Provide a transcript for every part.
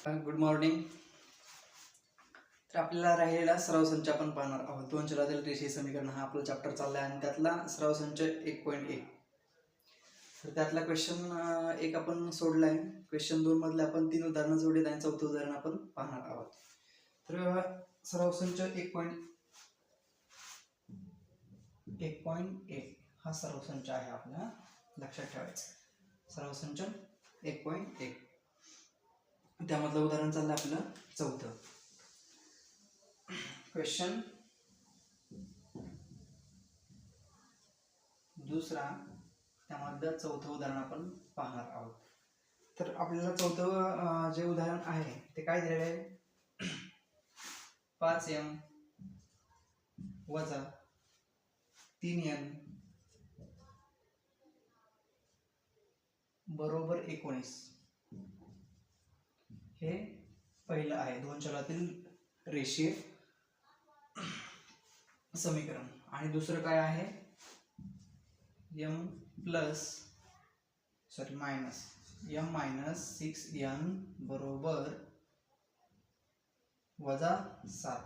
Good morning. तर आपल्याला राहिलेला सराव संच आपण पाहणार आहोत. दोन चलातील रेषीय समीकरण हा आपला चॅप्टर चालला आहे आणि त्यातला सराव संच 1.1. तर त्यातला क्वेश्चन 1 आपण सोडला आहे. क्वेश्चन 2 मधले आपण 3 उदाहरणं जोडली आणि चौथं उदाहरण आपण पाहणार आहोत. तर सराव संच 1.1 हा सराव संच आहे आपला, लक्षात ठेवायचा. सराव संच 1.1 त्यामधलं उदाहरण चाललं आपलं चौथं. क्वेश्चन दुसरा त्यामधलं चौथं उदाहरण आपण पाहणार आहोत. तर आपल्याला चौथं जे उदाहरण आहे ते काय दिलेलं आहे? 5m वजा 3n बरोबर 19 हे पहिलं आहे दोन चलातील रेषीय समीकरण. आणि दुसरं काय आहे? मायनस 6n बरोबर वजा 7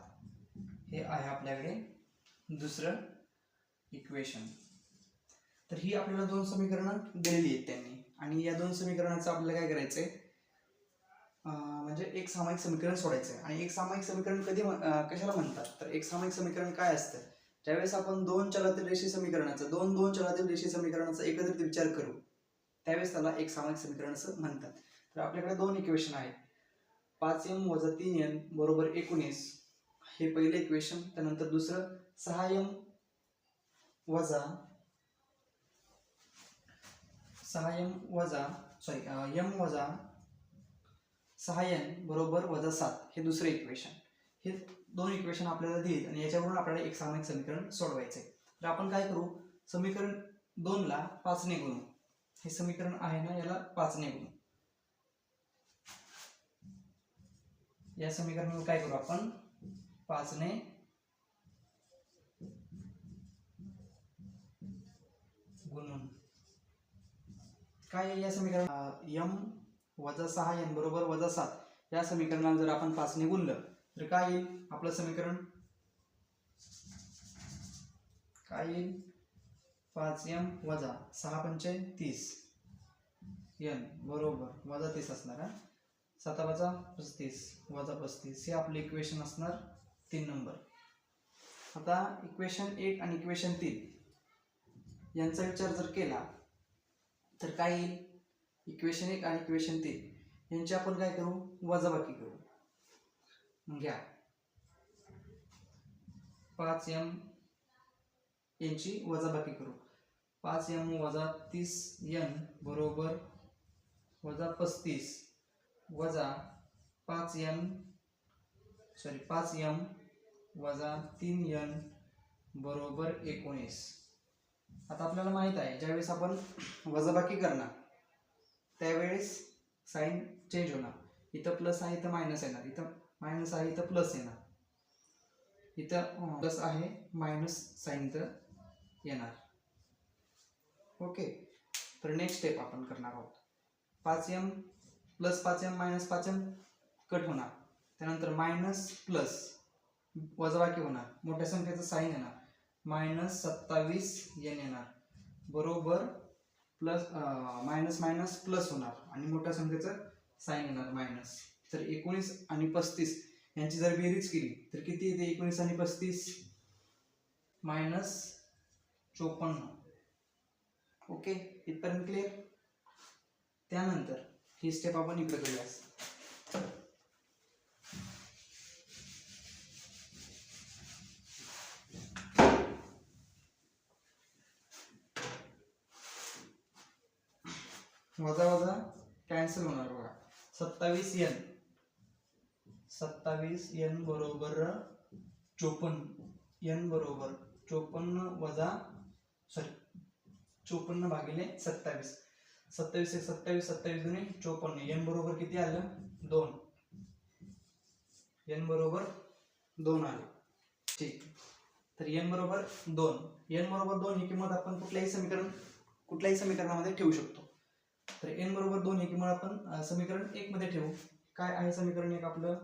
हे आहे आपल्याकडे दुसरं इक्वेशन. तर ही आपल्याला दोन समीकरणं दिलेली आहेत त्यांनी, आणि या दोन समीकरणाचं आपल्याला काय करायचंय, म्हणजे एक सामायिक समीकरण सोडायचं आहे. आणि एक सामायिक समीकरण कशाला म्हणतात? तर एक सामायिक समीकरण काय असतं? ज्यावेळेस आपण दोन चलातील रेषीय समीकरणाचा एकत्रित विचार करू त्यावेळेस त्याला एक सामायिक समीकरण असं म्हणतात. तर आपल्याकडे दोन इक्वेशन आहेत. 5m वजा 3n बरोबर 19 हे पहिलं इक्वेशन. त्यानंतर दुसरं 6m वजा m वजा 6n बरोबर वजा 7 हे दुसरं इक्वेशन. हे दोन इक्वेशन आपल्याला दिलीत आणि याच्यावरून आपल्याला एक सामायिक समीकरण सोडवायचे. तर आपण काय करू, समीकरण 2 ला 5 ने गुणू. हे समीकरण आहे ना, याला 5 ने गुणू. या समीकरणाला काय करू आपण, 5 ने गुणून काय या समीकरण m वजा 6n बरोबर वजा 7 या समीकरणाला जर आपण 5 ने गुणलं तर काय येईल आपलं समीकरण? काय येईल? 5m वजा 6 पंचे 30 n बरोबर वजा 30 असणार. 7 वजा 35 वजा 35 हे आपले इक्वेशन असणार 3 नंबर. आता इक्वेशन 1 आणि इक्वेशन 3 यांचा विचार जर केला तर काय येईल? इक्वेशन 1 आणि इक्वेशन 3 यांची आपण काय करू, वजाबाकी करू. घ्या 5m यांची वजाबाकी करू. 5m वजा 30n बरोबर वजा 35 वजा 5m वजा 3n बरोबर 19. आता आपल्याला माहित आहे ज्यावेळेस आपण वजाबाकी करणार त्यावेळेस साइन चेंज होणार. इथं प्लस आहे इथं मायनस येणार, इथं मायनस आहे इथं प्लस येणार, इथं प्लस आहे मायनस साइन इथं येणार. ओके. तर नेक्स्ट स्टेप आपण करणार आहोत. 5m plus 5m minus 5m cut होणार. त्यानंतर मायनस प्लस वजाबाकी होणार, मोठ्या संख्येचं साइन येणार, मायनस 27n येणार बरोबर प्लस मायनस मायनस प्लस होणार आणि मोठ्या संख्येचं साइन येणार मायनस. तर 19 आणि 35 यांची जर बेरीज केली तर किती येते? 19 आणि 35 मायनस 54. ओके, इथपर्यंत क्लिअर? त्यानंतर ही स्टेप आपण इकडे करूया. वजा वजा कॅन्सल होणार बघा. 27n बरोबर 54n बरोबर 54 वजा 54 भागिले 27. 27 एक 27, 27 दुने 54. n बरोबर किती आलं? 2. n बरोबर 2 आले. ठीक. तर n बरोबर 2 ही किंमत आपण कुठल्याही समीकरणामध्ये ठेवू शकतो. तर n बरोबर 2 ही किंमत आपण समीकरण 1 मध्ये ठेवू. काय आहे समीकरण एक आपलं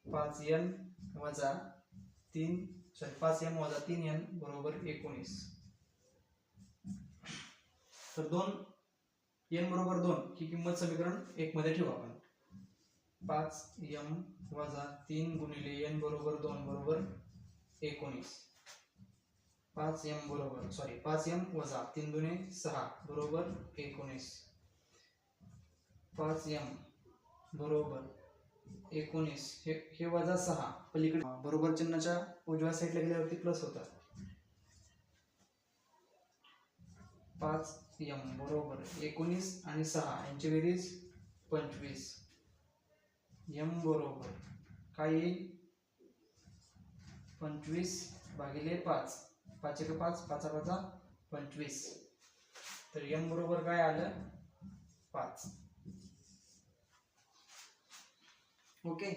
5n वजा 5m वजा 3n बरोबर 19. तर 2n बरोबर 2 ही किंमत समीकरण 1 मध्ये ठेवू आपण. 5m वजा 3 गुणिले n बरोबर 2 बरोबर 19. 5m वजा 3 दुने 6 बरोबर 19. 5m बरोबर 19 हे वजा 6 पलीकडे बरोबर चिन्हाच्या उजव्या साईडला गेल्यावरती प्लस होतात. 5m बरोबर 19 आणि 6 यांची बेरीज 25. m बरोबर काय येईल 25 भागिले 5. 5 1 5 5 5 25. तर m बरोबर काय आलं 5. ओके.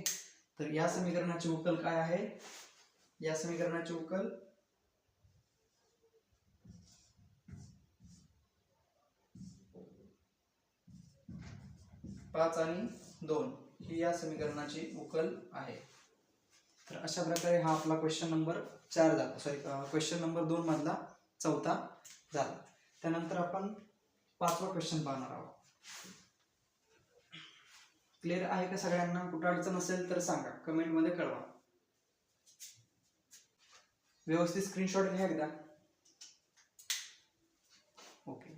तर या समीकरणाचे उकल काय आहे? या समीकरणाचे उकल 5 आणि 2 ही या समीकरणाची उकल आहे. तर अशा प्रकारे हा आपला क्वेश्चन नंबर 4 झाला. क्वेश्चन नंबर 2 मधला चौथा झाला. त्यानंतर आपण 5वा क्वेश्चन पाहणार आहोत. क्लिअर आहे का सगळ्यांना? कुठं अडचण असेल तर सांगा, कमेंट मध्ये कळवा. व्यवस्थित स्क्रीनशॉट घ्या एकदा. ओके.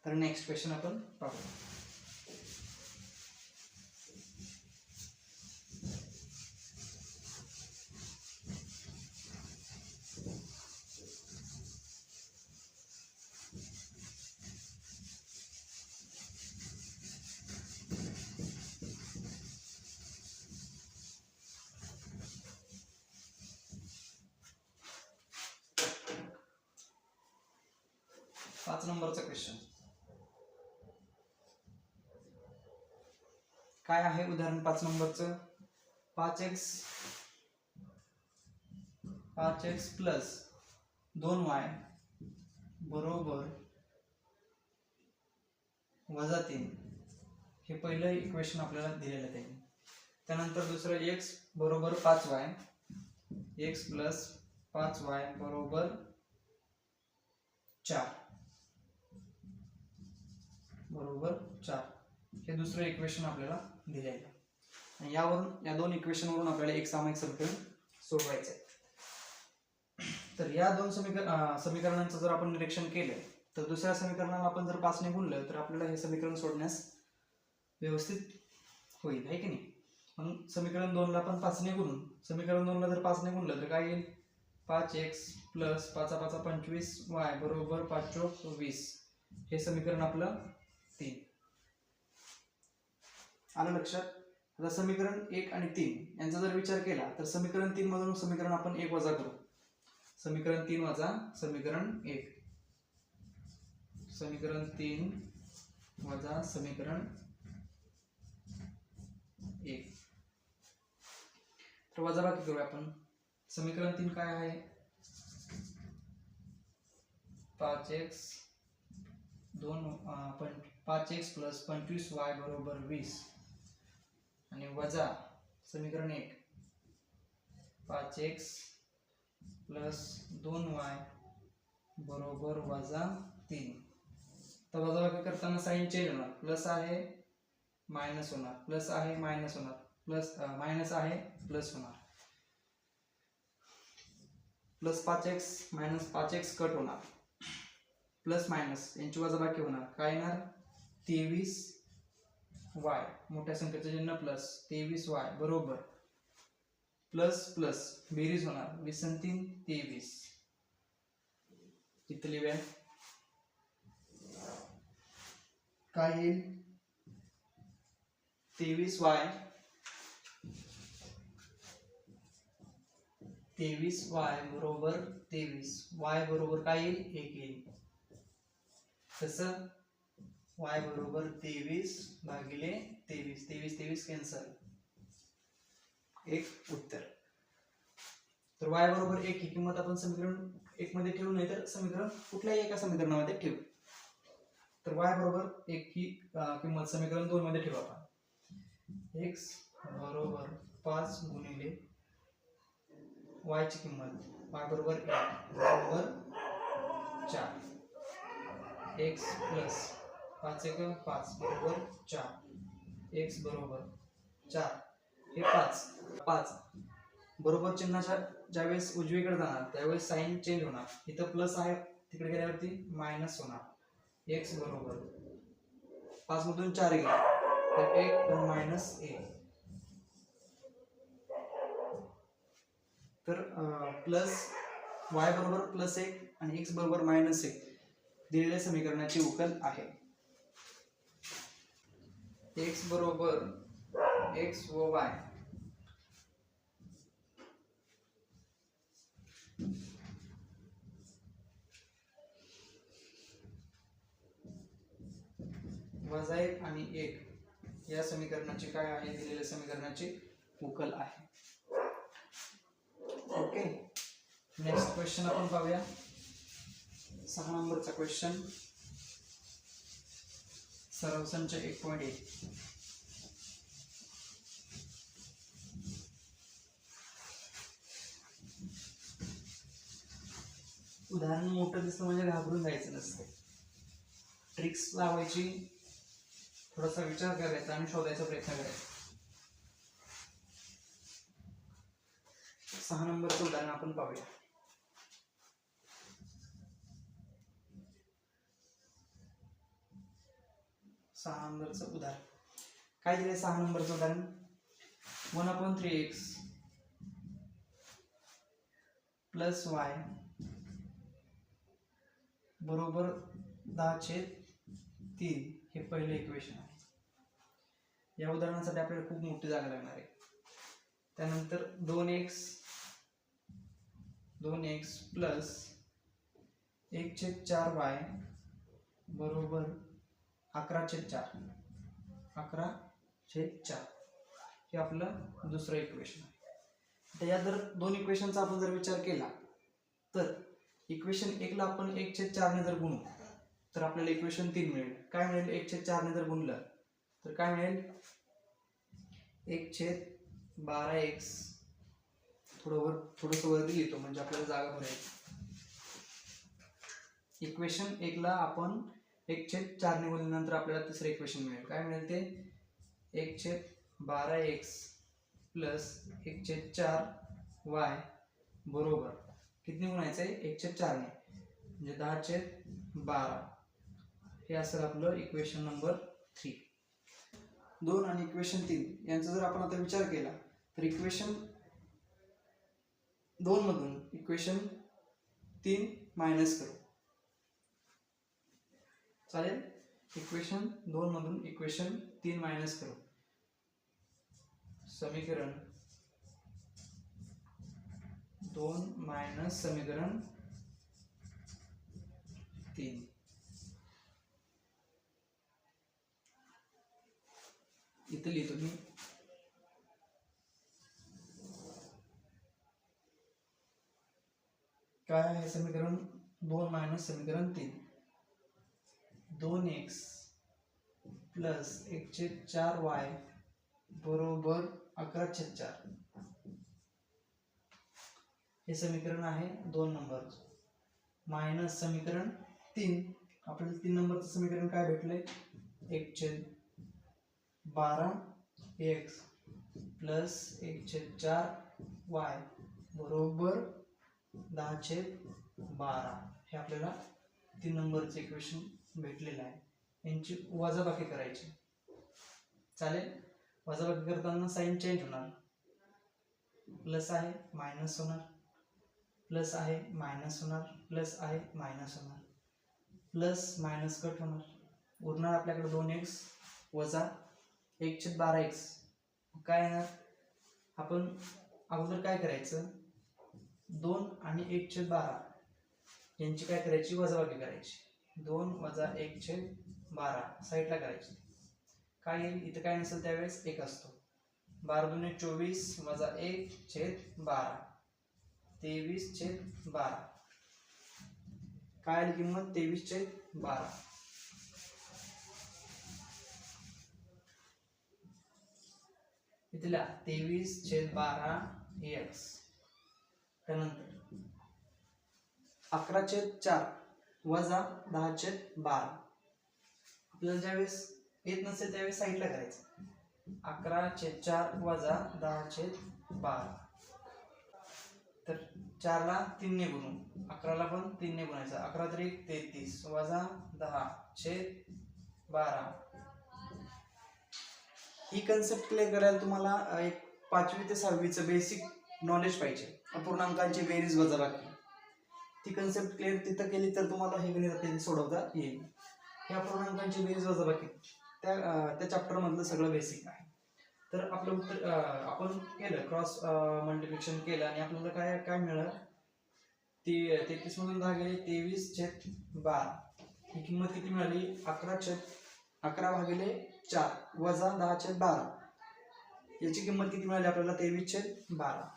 तर नेक्स्ट क्वेश्चन आपण पाहू. पाच नंबरचा क्वेश्चन काय आहे? उदाहरण 5 नंबरचं 5x प्लस 2y बरोबर वजा 3 हे पहिलं इक्वेशन आपल्याला दिलेलं आहे. त्यानंतर दुसरं x बरोबर 5y, x प्लस 5y बरोबर 4 हे दुसरं इक्वेशन आपल्याला दिलेलं आहे. आणि यावरून या दोन इक्वेशन वरून आपल्याला एक सामायिक समीकरण सोडवायचं आहे. तर या दोन समीकरणांचं जर आपण निरीक्षण केलं तर दुसऱ्या समीकरणाला आपण जर 5 ने गुणलं तर आपल्याला हे समीकरण सोडण्यास व्यवस्थित होईल, आहे की नाही? मग समीकरण 2 ला पण 5 ने गुणून समीकरण 2 ला जर 5 ने गुणलं तर काय येईल? 5x प्लस 5 5 25y बरोबर 5 चौक 20 हे समीकरण आपलं 3 आलं लक्षात. आता समीकरण 1 आणि 3 यांचा जर विचार केला तर समीकरण 3 मधून समीकरण आपण 1 वजा करू. समीकरण 3 वजा समीकरण 1. समीकरण 3 वजा समीकरण 1. तर वजाबाकी करूया आपण. समीकरण 3 काय आहे? 5x 5x प्लस 25y बरोबर 20 आणि वजा समीकरण 1 5x प्लस 2y बरोबर वजा 3. तर वजाबाकी करताना साइन चेंज होणार. प्लस आहे मायनस होणार, प्लस आहे मायनस होणार, प्लस मायनस आहे प्लस होणार. Plus 5x minus 5x cut होणार. प्लस मायनस यांची वजाबाकी होणार. काय येणार? 23y मोठ्या संख्येचं चिन्ह प्लस 23y बरोबर प्लस प्लस बेरीज होणार. 20 आणि 3 23. इथे लिहूया काय येईल? 23y बरोबर 23. y बरोबर काय येईल? 1 येईल. तसं y बरोबर 23 भागिले 23. 23 कॅन्सल. एक उत्तर. तर y बरोबर 1 ही किंमत आपण समीकरण 1 मध्ये ठेवू, नाही तर समीकरण कुठल्याही एका समीकरणामध्ये ठेवू. तर y बरोबर 1 ही किंमत समीकरण 2 मध्ये ठेवू आपण. x बरोबर 5 गुणिले y ची किंमत y बरोबर 1 बरोबर 4 x प्लस 5 एक 5 बरोबर 4 x बरोबर 4 हे 5 बरोबर चिन्हाच्या ज्यावेळेस उजवीकडे जाणार त्यावेळेस साइन चेंज होणार इथं प्लस आहे तिकडे गेल्यावरती मायनस होणार x बरोबर 5 मधून 4 गेले तर 1 मायनस 1 तर प्लस y बरोबर प्लस 1 आणि x बरोबर मायनस 1 दिलेल्या समीकरणाची उकल आहे x बरोबर x व y वजा 1 आणि 1 या समीकरणाची काय आहे दिलेल्या समीकरणाची उकल आहे ओके नेक्स्ट क्वेश्चन आपण पाहूया 6 नंबरचा क्वेश्चन सराव संच 1.1 उदाहरण मोठं दिसलं म्हणजे घाबरून जायचं नसते ट्रिक्स लावायची थोडासा विचार करायचा आणि शोधायचा प्रयत्न करायचा 6 नंबरचं उदाहरण आपण पाहूया सहा नंबरचं उदाहरण काय दिले 6 नंबरचं उदाहरण 1/3x प्लस y बरोबर 10/3 हे पहिले इक्वेशन आहे या उदाहरणासाठी आपल्याला खूप मोठी जागा लागणार आहे त्यानंतर 2x प्लस 1/4y बरोबर 11/4 हे आपलं दुसरं इक्वेशन आहे तर या जर दोन इक्वेशनचा आपण जर विचार केला तर इक्वेशन 1 ला आपण 1/4 ने जर गुणू तर आपल्याला इक्वेशन 3 मिळेल काय मिळेल 1/4 ने जर गुणलं तर काय मिळेल 1/12x थोडंसं वरती लिहितो म्हणजे आपल्याला जागा भरायची इक्वेशन 1 ला आपण 1/4 ने गुणल्यानंतर आपल्याला तिसरं इक्वेशन मिळेल काय मिळेल ते 1/12x प्लस 1/4y बरोबर किती गुणायचं आहे 1/4 ने म्हणजे 10/12 हे असेल आपलं इक्वेशन नंबर 3 2 आणि इक्वेशन 3 यांचा जर आपण आता विचार केला तर इक्वेशन 2 मधून इक्वेशन 3 मायनस करू चालेल इक्वेशन 2 मधून इक्वेशन 3 मायनस करू समीकरण 2 मायनस समीकरण 3 इथे लिहितो मी काय आहे समीकरण 2 मायनस समीकरण 3 2x प्लस 1/4y बरोबर 11/4 हे समीकरण आहे 2 नंबर मायनस समीकरण 3 आपल्याला 3 नंबरचं समीकरण काय भेटले 1/12x प्लस 1/4y बरोबर 10/12 हे आपल्याला 3 नंबरचं इक्वेशन भेटलेलं आहे यांची वजाबाकी करायची चालेल वजाबाकी करताना साइन चेंज होणार प्लस आहे मायनस होणार प्लस आहे मायनस होणार प्लस आहे मायनस होणार प्लस मायनस कट होणार उरणार आपल्याकडे 2x वजा 1/12x काय येणार आपण अगोदर काय करायचं 2 आणि 1/12 यांची काय करायची वजाबाकी करायची 2 वजा 1/12 साईडला करायची काय येईल इथे काय नसेल त्यावेळेस 1 असतो 12 दूने 24 वजा 1/12 23/12 काय आली किंमत 23/12 इथला 23/12x त्यानंतर 11/4 वजा 10/12 आपल्याला ज्यावेळेस येत नसेल त्यावेळेस साईडला करायचं 11/4 वजा 10/12 तर 4 ला 3 ने गुणू 11 ला पण 3 ने गुणायचं 11 3 33 वजा 10/12 ही कन्सेप्ट क्लिअर करायला तुम्हाला एक 5वी ते 6वी चं बेसिक नॉलेज पाहिजे अपूर्णांकांची बेरीज वजाबाकी ती कन्सेप्ट क्लिअर तिथं केली तर तुम्हाला हे गणित आपल्याला सोडवता येईल या अपूर्णांकांची बेरीज वजाबाकी त्या चॅप्टर मधलं सगळं बेसिक आहे तर आपलं उत्तर आपण केलं क्रॉस मल्टिप्लिकेशन केलं आणि आपल्याला काय काय मिळालं 33 मधून 10 गेले 23/12 ही किंमत किती मिळाली 11/4 वजा 10/12 याची किंमत किती मिळाली आपल्याला 23/12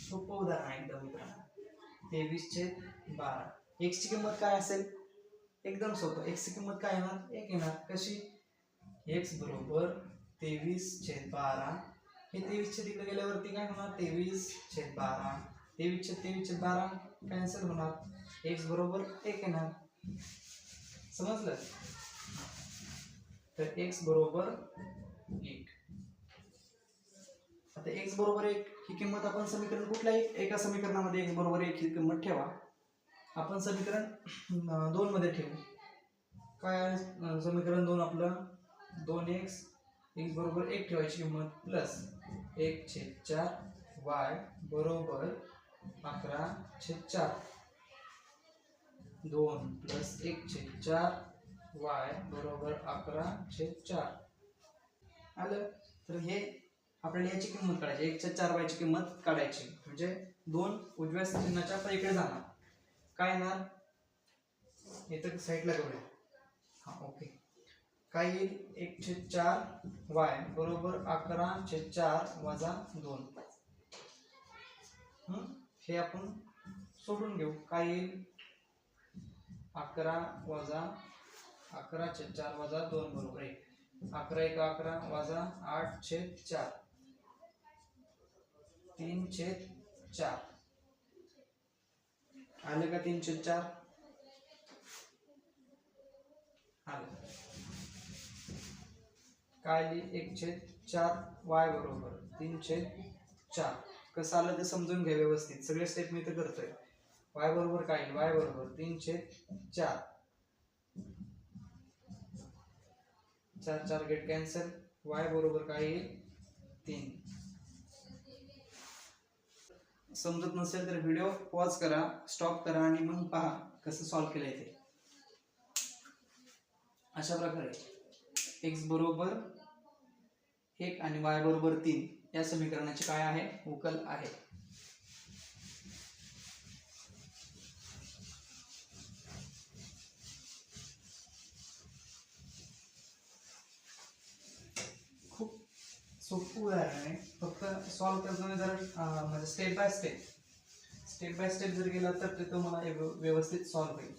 सोपं उदाहरण आहे एकदम मित्रांनो 23/12 x ची किंमत काय असेल एकदम सोपं x ची किंमत काय येणार 1 येणार कशी x बरोबर 23/12 हे 23 च्या तिकडे गेल्यावरती काय होणार 23/12 23/12 कॅन्सल होणार x बरोबर 1 येणार समजलं तर x बरोबर 1 आता x बरोबर 1 ही किंमत आपण समीकरण कुठल्याही एका समीकरणामध्ये x बरोबर 1 ही किंमत ठेवा आपण समीकरण 2 मध्ये ठेवू काय आहे समीकरण 2 आपलं 2x x बरोबर 1 ठेवायची किंमत प्लस 1/4 y बरोबर 11/4 2 प्लस 1/4 y बरोबर 11/4 आलं तर हे आपल्याला याची किंमत काढायची 1/4 y ची किंमत काढायची म्हणजे 2 उजव्या चिन्हाच्या पलीकडे जाणार काय येणार इथं साईडला करूया हा ओके काय येईल 1/4 y बरोबर 11/4 वजा 2 हे आपण सोडून घेऊ काय येईल 11 वजा 11/4 वजा 2 बरोबर 1 11 1 11 वजा 8/4 3/4 आले का 3/4 आले काय 1/4 y बरोबर 3/4 कसं आलं ते समजून घ्या व्यवस्थित सगळे स्टेप मी इथे करतोय y बरोबर काय y बरोबर 3/4 4 गेट कॅन्सल y बरोबर काय येईल 3 समजत नसेल तर व्हिडिओ पॉज करा स्टॉप करा आणि मग पहा कसं सॉल्व्ह केलंय ते अशा प्रकारे x बरोबर 1 आणि y बरोबर 3 या समीकरणाची काय आहे उकल आहे खूप सोपं उदाहरण आहे फक्त सॉल्व्ह करताना जरा म्हणजे स्टेप बाय स्टेप जर गेला तर ते तुम्हाला व्यवस्थित सॉल्व्ह होईल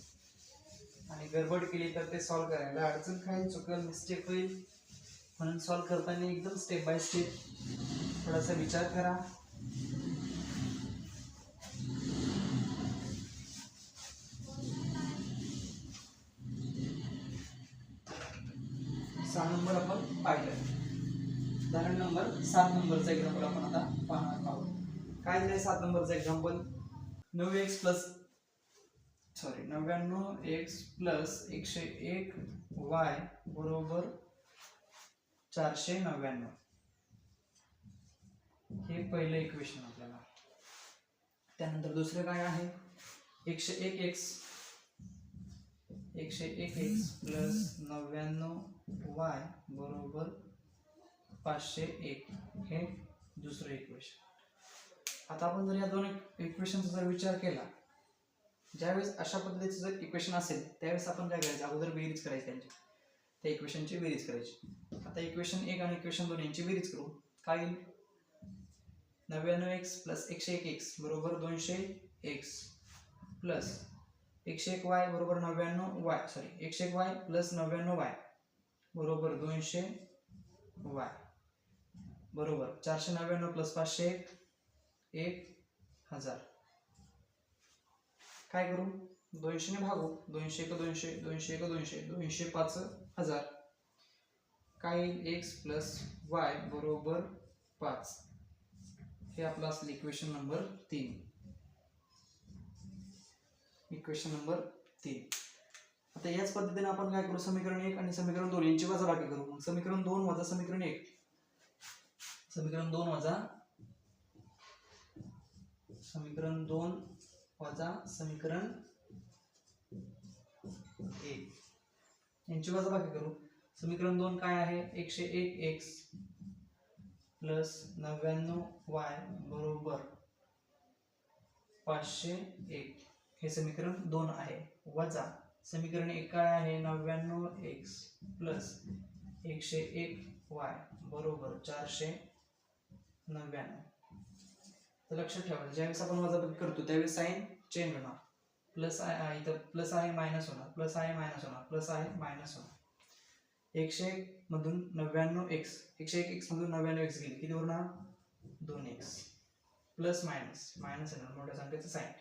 आणि गडबड केली तर ते सॉल्व्ह करायला अडचण खाईल चुकल मिस्टेक होईल म्हणून सॉल्व्ह करताना एकदम स्टेप बाय स्टेप थोडासा विचार करा 6 नंबर आपण पाहिलं उदाहरण नंबर 7 नंबरचा एक्झाम्पल आपण आता पाहणार आहोत काय दिले 7 नंबरचा एक्झाम्पल 99x प्लस 101y बरोबर 499 हे पहिलं इक्वेशन आपल्याला त्यानंतर दुसरं काय आहे 101x प्लस 99y बरोबर 501 हे दुसरं इक्वेशन आता आपण जर या दोन इक्वेशनचा जर विचार केला ज्यावेळेस अशा पद्धतीचं जर इक्वेशन असेल त्यावेळेस आपण काय करायचं अगोदर बेरीज करायची त्यांची त्या इक्वेशनची बेरीज करायची आता इक्वेशन 1 आणि इक्वेशन 2 यांची बेरीज करू काय येईल 99x प्लस 101x बरोबर 200x प्लस 101y बरोबर 99y 101y प्लस 99y बरोबर 200 y बरोबर 499 प्लस 500 1000. काय करू 200 ने भागू 200 का 200 200 का 200 200 5000. काय येईल x प्लस y बरोबर 5. हे आपलं असलं इक्वेशन नंबर 3. Equation number 3. आता याच पद्धतीने आपण काय करू समीकरण 1 आणि समीकरण 2 यांची वजाबाकी करू. मग समीकरण 2 वजा समीकरण 1 समीकरण 2 वजा समीकरण 2 वजा समीकरण 1 यांची वजाबाकी करू. समीकरण 2 काय आहे 101x प्लस 99y बरोबर 501 हे समीकरण 2 आहे. वजा समीकरण 1 काय आहे 99x प्लस 101y बरोबर 499. तर लक्षात ठेवा ज्यावेळेस आपण वजाबाकी करतो त्यावेळेस साइन चेंज होणार. प्लस आहे इथं प्लस आहे मायनस होणार, प्लस आहे मायनस होणार, प्लस आहे मायनस होणार. 101 मधून 99x 101x मधून 99x गेले किती होणार 2x प्लस मायनस मायनस येणार मोठ्या संख्येचं साइन.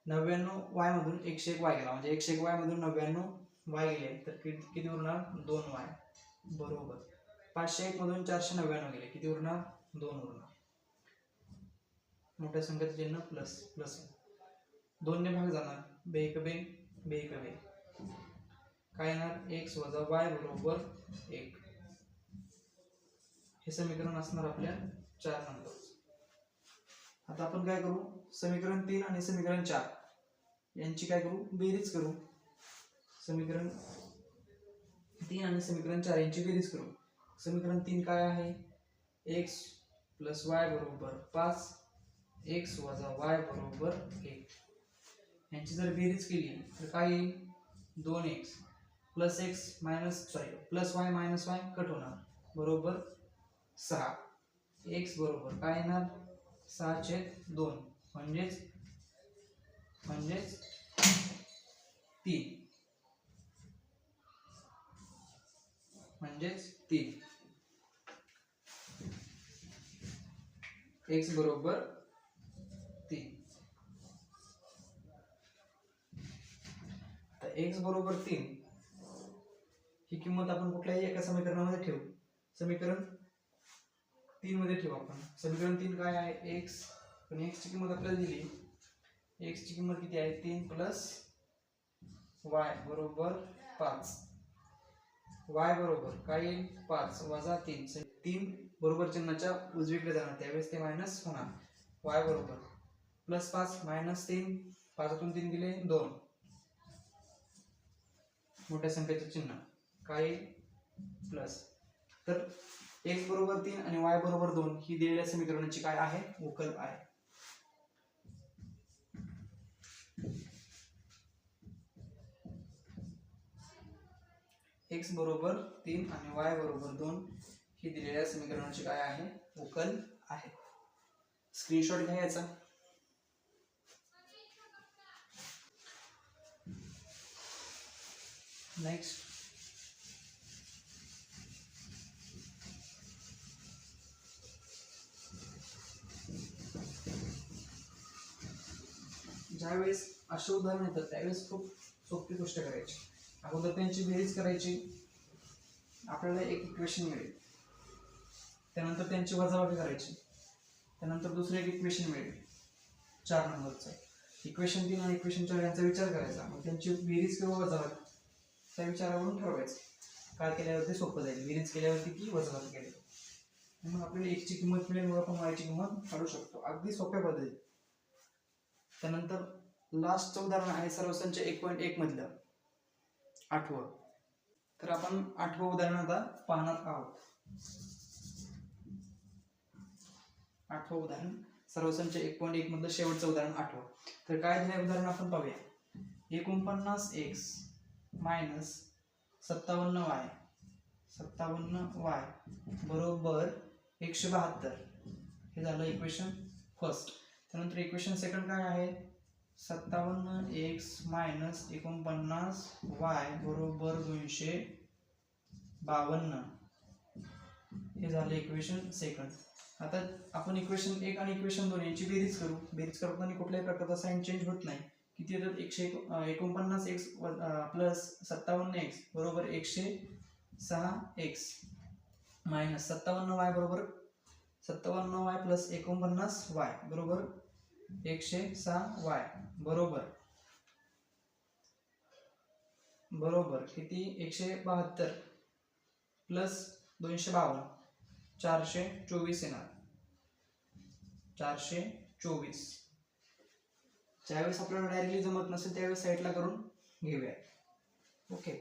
99y मधून 101y गेला म्हणजे 101y मधून 99y गेले तर किती उरणार 2y बरोबर 501 मधून 499 गेले किती उरणार 2 उरणार. मोठ्या संख्येचं चिन्ह प्लस प्लस 2 ने भाग जाणार बे बे बे बे काय येणार x वजा y बरोबर 1. हे समीकरण असणार आपल्या 4 नंबर. आता आपण काय करू समीकरण 3 आणि समीकरण 4 यांची काय करू बेरीज करू. समीकरण 3 आणि समीकरण 4 यांची बेरीज करू. समीकरण 3 काय आहे x प्लस y बरोबर 5 x वजा y बरोबर 1. यांची जर बेरीज केली तर काय येईल 2x plus x minus plus y minus y cut होणार बरोबर 6. x बरोबर काय येणार 6/2 म्हणजेच 3 x बरोबर 3. आता x बरोबर 3 ही किंमत आपण कुठल्याही एका समीकरणामध्ये ठेवू. समीकरण 3 मध्ये ठेवू आपण. समीकरण 3 काय आहे x पण x ची किंमत आपल्याला दिली. x ची किंमत किती आहे 3 प्लस y बरोबर 5. y बरोबर काय येईल 5 वजा 3 3 बरोबर चिन्हाच्या उजवीकडे जाणार त्यावेळेस ते मायनस होणार. y बरोबर प्लस 5 मायनस 3 5 तून 3 गेले 2 मोठ्या संख्येचे चिन्ह काय प्लस. तर x बरोबर 3 आणि y बरोबर 2 ही दिलेल्या समीकरणाची काय आहे उकल आहे. x बरोबर 3 आणि y बरोबर 2 ही दिलेल्या समीकरणाची काय आहे उकल आहे. स्क्रीनशॉट घ्यायचा. नेक्स्ट ज्यावेळेस असे उदाहरण येतात त्यावेळेस खूप सोपी गोष्ट करायची. अगोदर त्यांची बेरीज करायची आपल्याला एक इक्वेशन मिळेल. त्यानंतर त्यांची वजाबाकी करायची त्यानंतर दुसरे एक इक्वेशन मिळेल 4 नंबरचं. इक्वेशन 3 आणि इक्वेशन 4 यांचा विचार करायचा. मग त्यांची बेरीज किंवा वजाबाकी त्या विचारावरून ठरवायचं. काय केल्यावरती सोपं जाईल बेरीज केल्यावरती की वजाबाकी केली मग आपल्याला x ची किंमत मिळेल मग आपण y ची किंमत काढू शकतो अगदी सोप्या पद्धतीने. त्यानंतर लास्टचं उदाहरण आहे सर्वसंच 1.1 मधलं 8वं. तर आपण 8वं उदाहरण आता पाहणार आहोत. 8वं उदाहरण सर्वसंच 1.1 मधलं शेवटचं उदाहरण 8वं. तर काय दिलंय उदाहरण आपण पाहूया. 49x मायनस 57y बरोबर 172 हे झालं इक्वेशन फर्स्ट. त्यानंतर इक्वेशन सेकंड काय आहे 57x मायनस 49y बरोबर 240 52 हे झालं इक्वेशन सेकंड. आता आपण इक्वेशन 1 आणि इक्वेशन 2 यांची बेरीज करू. बेरीज करताना कुठल्याही प्रकारचा साइन चेंज होत नाही. किती येतात 149x प्लस 57x बरोबर 106x मायनस 57y बरोबर 57y प्लस 49y बरोबर 106y बरोबर किती 172 प्लस 252 424 येणार. 424 ज्यावेळेस आपल्याला डायरेक्टली जमत नसेल त्यावेळेस साईडला करून घेऊया. ओके,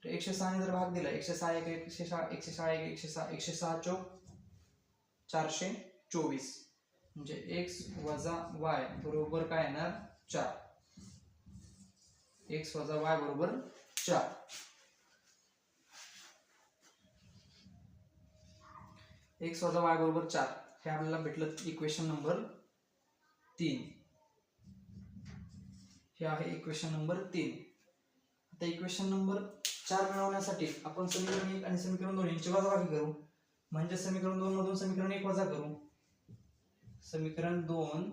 तर 106 ने जर भाग दिला 106 106 चौक 424 म्हणजे x वजा y बरोबर काय येणार 4. x वजा y बरोबर 4. x वजा y बरोबर 4 हे आपल्याला भेटलं इक्वेशन नंबर 3. हे आहे इक्वेशन नंबर 3. आता इक्वेशन नंबर 4 मिळवण्यासाठी आपण समीकरण 1 आणि समीकरण 2 यांची वजाबाकी करू. म्हणजे समीकरण 2 मधून समीकरण 1 वजा करू. समीकरण 2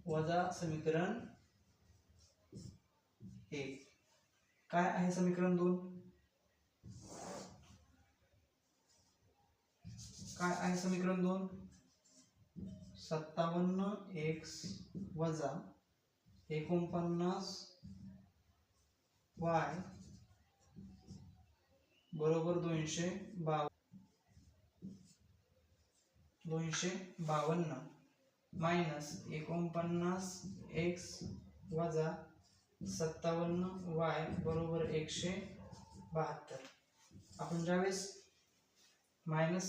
वजा समीकरण 1 काय आहे समीकरण 2? काय आहे समीकरण 2? 57x वजा 49y बरोबर 252 मायनस 49x वजा 57y बरोबर 172. आपण ज्यावेळेस मायनस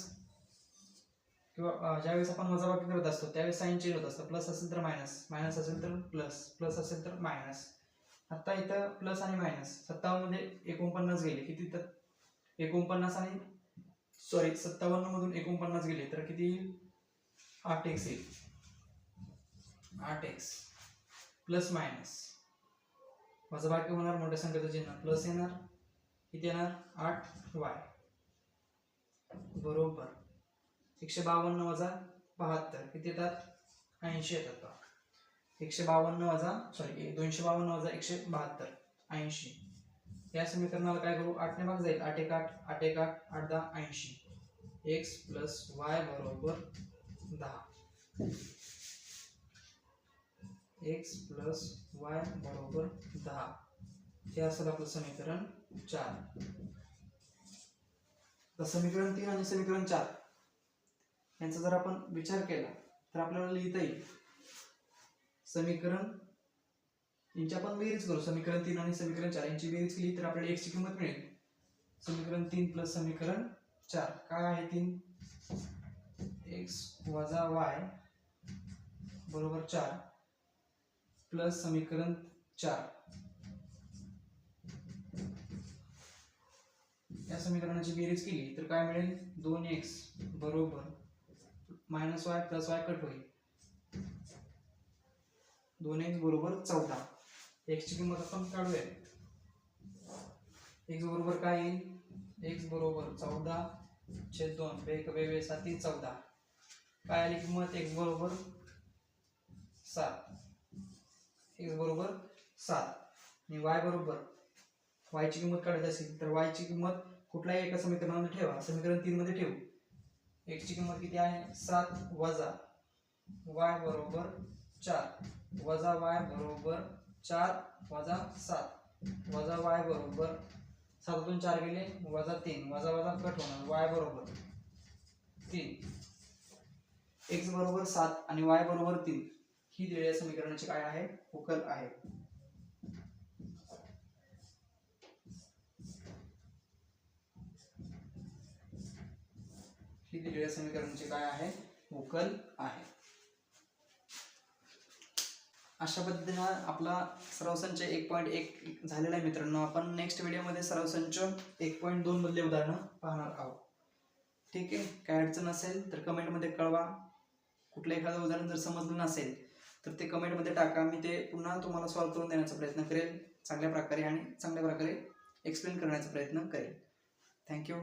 किंवा ज्यावेळेस आपण वजाबाकी करत असतो त्यावेळेस साइन चेंज होत असतं. प्लस असेल तर मायनस, मायनस असेल तर प्लस, प्लस असेल तर मायनस. आता इथं प्लस आणि मायनस 57 मध्ये 49 गेले किती तर 49 आणि 57 मधून 49 गेले तर किती येईल 8x येईल. 8x प्लस मायनस वजाबाकी होणार मोठ्या संख्येचं चिन्ह प्लस येणार किती येणार 8y बरोबर 152 वजा 72 किती येतात 80 येतात. 252 वजा 172 80. या समीकरणाला काय करू 8 ने भाग जाईल 8 1 8 8 1 8 8 10 80 x प्लस y बरोबर 10. x प्लस y बरोबर 10 हे असेल आपलं समीकरण 4. तर समीकरण 3 आणि समीकरण 4 यांचा जर आपण विचार केला तर आपल्याला लिहिता येईल समीकरण यांची आपण बेरीज करू. समीकरण 3 आणि समीकरण 4 यांची बेरीज केली तर आपल्याला x ची किंमत मिळेल. समीकरण 3 प्लस समीकरण 4 काय आहे 3 x वजा y बरोबर 4 प्लस समीकरण 4 या समीकरणाची बेरीज केली तर काय मिळेल 2x बरोबर minus y plus y cut होईल 2x बरोबर 14. x ची किंमत आपण काढूया. x बरोबर काय येईल x बरोबर 14/2 वेगवेगळे 7 14 काय आली किंमत x बरोबर 7. x बरोबर 7 आणि y बरोबर y ची किंमत काढायची असेल तर y ची किंमत कुठल्याही एका समीकरणामध्ये ठेवा. समीकरण 3 मध्ये ठेवू. x ची किंमत किती आहे 7 वजा y बरोबर 4 वजा y बरोबर 4 वजा 7 वजा y बरोबर 7 तून 4 गेले वजा 3 वजा वजा कट होणार y बरोबर 3. x बरोबर 7 आणि y बरोबर 3 ही दिलेल्या समीकरणाची काय आहे उकल आहे. ही दिलेल्या समीकरणाची काय आहे उकल आहे. अशा पद्धतीने आपला सराव संच 1.1 झालेला आहे मित्रांनो. आपण नेक्स्ट व्हिडिओमध्ये सराव संच 1.2 मधले उदाहरण पाहणार आहोत. ठीक आहे, काय अडचण असेल तर कमेंटमध्ये कळवा. कुठलं एखादं उदाहरण जर समजलं नसेल तर ते कमेंटमध्ये टाका. मी ते पुन्हा तुम्हाला सॉल्व्ह करून देण्याचा प्रयत्न करेल चांगल्या प्रकारे आणि चांगल्या प्रकारे एक्सप्लेन करण्याचा प्रयत्न करेल. थँक्यू.